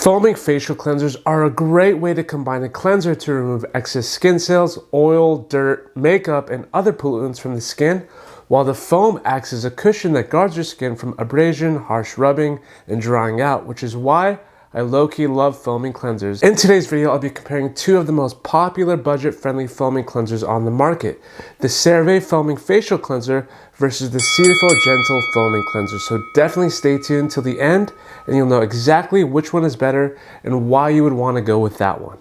Foaming facial cleansers are a great way to combine a cleanser to remove excess skin cells, oil, dirt, makeup, and other pollutants from the skin, while the foam acts as a cushion that guards your skin from abrasion, harsh rubbing, and drying out, which is why I low-key love foaming cleansers. In today's video, I'll be comparing two of the most popular budget-friendly foaming cleansers on the market, the CeraVe Foaming Facial Cleanser versus the Cetaphil Gentle Foaming Cleanser. So definitely stay tuned till the end and you'll know exactly which one is better and why you would want to go with that one.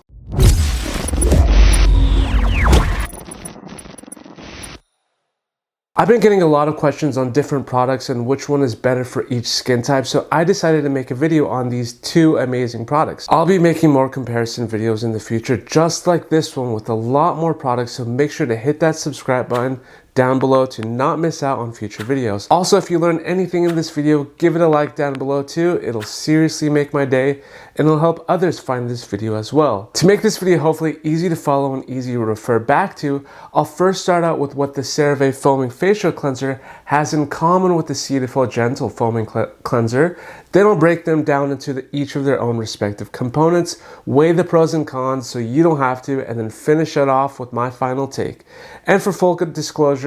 I've been getting a lot of questions on different products and which one is better for each skin type, so I decided to make a video on these two amazing products. I'll be making more comparison videos in the future just like this one with a lot more products, so make sure to hit that subscribe button down below to not miss out on future videos. Also, if you learned anything in this video, give it a like down below too. It'll seriously make my day and it'll help others find this video as well. To make this video hopefully easy to follow and easy to refer back to, I'll first start out with what the CeraVe Foaming Facial Cleanser has in common with the Cetaphil Gentle Foaming Cleanser. Then I'll break them down into each of their own respective components, weigh the pros and cons so you don't have to, and then finish it off with my final take. And for full disclosure,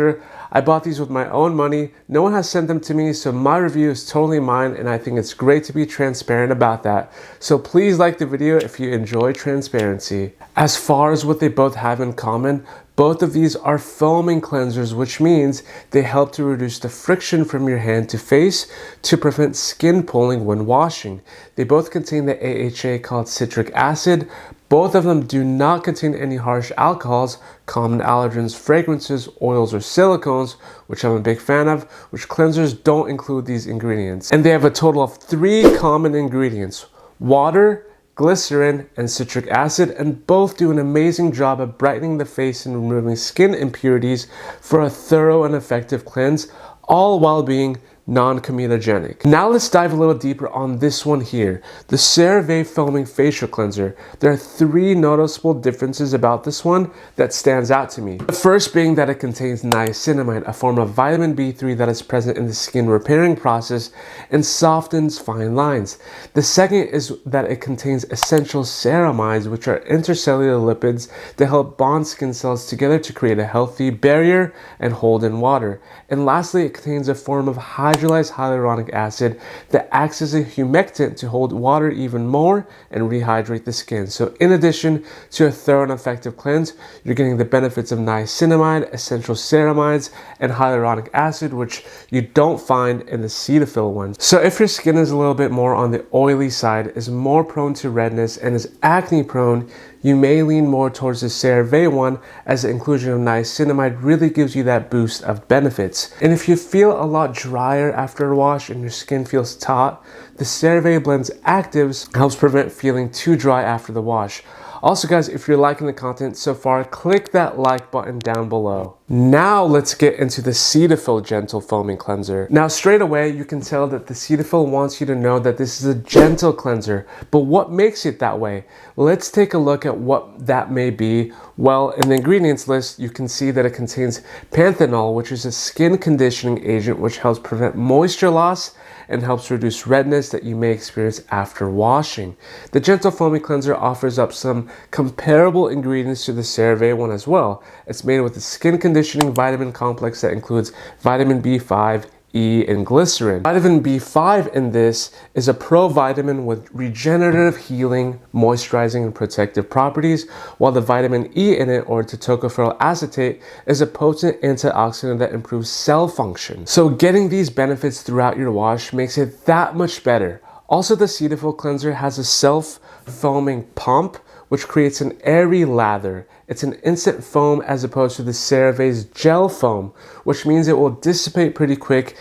I bought these with my own money. No one has sent them to me, so my review is totally mine, and I think it's great to be transparent about that. So please like the video if you enjoy transparency. As far as what they both have in common, both of these are foaming cleansers, which means they help to reduce the friction from your hand to face to prevent skin pulling when washing. They both contain the AHA called citric acid. Both of them do not contain any harsh alcohols, common allergens, fragrances, oils, or silicones, which I'm a big fan of, which cleansers don't include these ingredients. And they have a total of 3 common ingredients: water, glycerin, and citric acid, and both do an amazing job of brightening the face and removing skin impurities for a thorough and effective cleanse, all while being non-comedogenic. Now let's dive a little deeper on this one here, the CeraVe Foaming Facial Cleanser. There are 3 noticeable differences about this one that stands out to me. The first being that it contains niacinamide, a form of vitamin B3 that is present in the skin repairing process and softens fine lines. The second is that it contains essential ceramides, which are intercellular lipids that help bond skin cells together to create a healthy barrier and hold in water. And lastly, it contains a form of hydrolyzed hyaluronic acid that acts as a humectant to hold water even more and rehydrate the skin. So in addition to a thorough and effective cleanse, you're getting the benefits of niacinamide, essential ceramides, and hyaluronic acid, which you don't find in the Cetaphil one. So if your skin is a little bit more on the oily side, is more prone to redness, and is acne prone, you may lean more towards the CeraVe one, as the inclusion of niacinamide really gives you that boost of benefits. And if you feel a lot drier after a wash and your skin feels taut, the CeraVe blend's actives helps prevent feeling too dry after the wash. Also guys, if you're liking the content so far, click that like button down below. Now let's get into the Cetaphil Gentle Foaming Cleanser. Now straight away you can tell that the Cetaphil wants you to know that this is a gentle cleanser, but what makes it that way? Let's take a look at what that may be. Well, in the ingredients list you can see that it contains panthenol, which is a skin conditioning agent which helps prevent moisture loss and helps reduce redness that you may experience after washing. The Gentle Foaming Cleanser offers up some comparable ingredients to the CeraVe one as well. It's made with a skin conditioning vitamin complex that includes vitamin B5, E, and glycerin. Vitamin B5 in this is a provitamin with regenerative, healing, moisturizing, and protective properties, while the vitamin E in it, or tocopherol acetate, is a potent antioxidant that improves cell function. So getting these benefits throughout your wash makes it that much better. Also, the Cetaphil cleanser has a self-foaming pump, which creates an airy lather. It's an instant foam as opposed to the CeraVe's gel foam, which means it will dissipate pretty quick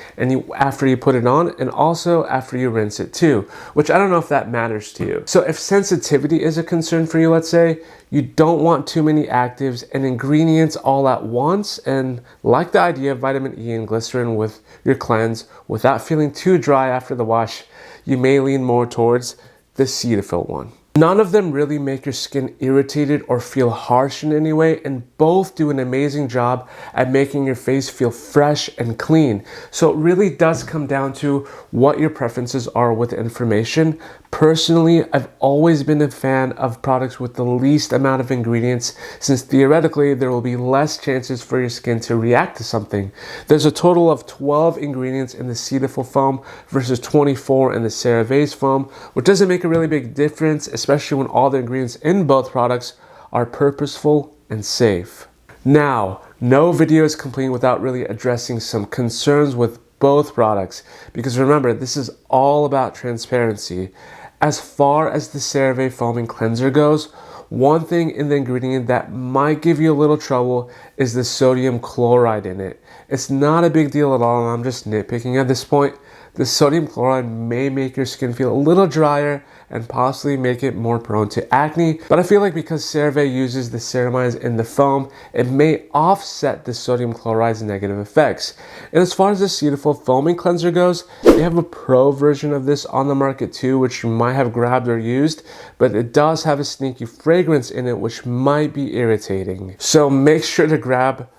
after you put it on, and also after you rinse it too, which I don't know if that matters to you. So if sensitivity is a concern for you, let's say, you don't want too many actives and ingredients all at once, and like the idea of vitamin E and glycerin with your cleanse without feeling too dry after the wash, you may lean more towards the Cetaphil one. None of them really make your skin irritated or feel harsh in any way, and both do an amazing job at making your face feel fresh and clean. So it really does come down to what your preferences are with information. Personally, I've always been a fan of products with the least amount of ingredients, since theoretically there will be less chances for your skin to react to something. There's a total of 12 ingredients in the Cetaphil foam versus 24 in the CeraVe's foam, which doesn't make a really big difference, especially when all the ingredients in both products are purposeful and safe. Now, no video is complete without really addressing some concerns with both products, because remember, this is all about transparency. As far as the CeraVe foaming cleanser goes, one thing in the ingredient that might give you a little trouble is the sodium chloride in it. It's not a big deal at all, and I'm just nitpicking at this point. The sodium chloride may make your skin feel a little drier and possibly make it more prone to acne, but I feel like because CeraVe uses the ceramides in the foam, it may offset the sodium chloride's negative effects. And as far as the Cetaphil foaming cleanser goes, they have a pro version of this on the market too, which you might have grabbed or used, but it does have a sneaky fragrance in it which might be irritating. So make sure to grab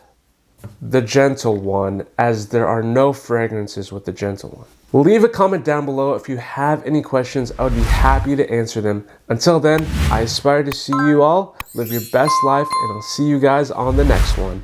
the gentle one, as there are no fragrances with the gentle one. Leave a comment down below if you have any questions. I would be happy to answer them. Until then, I aspire to see you all live your best life, and I'll see you guys on the next one.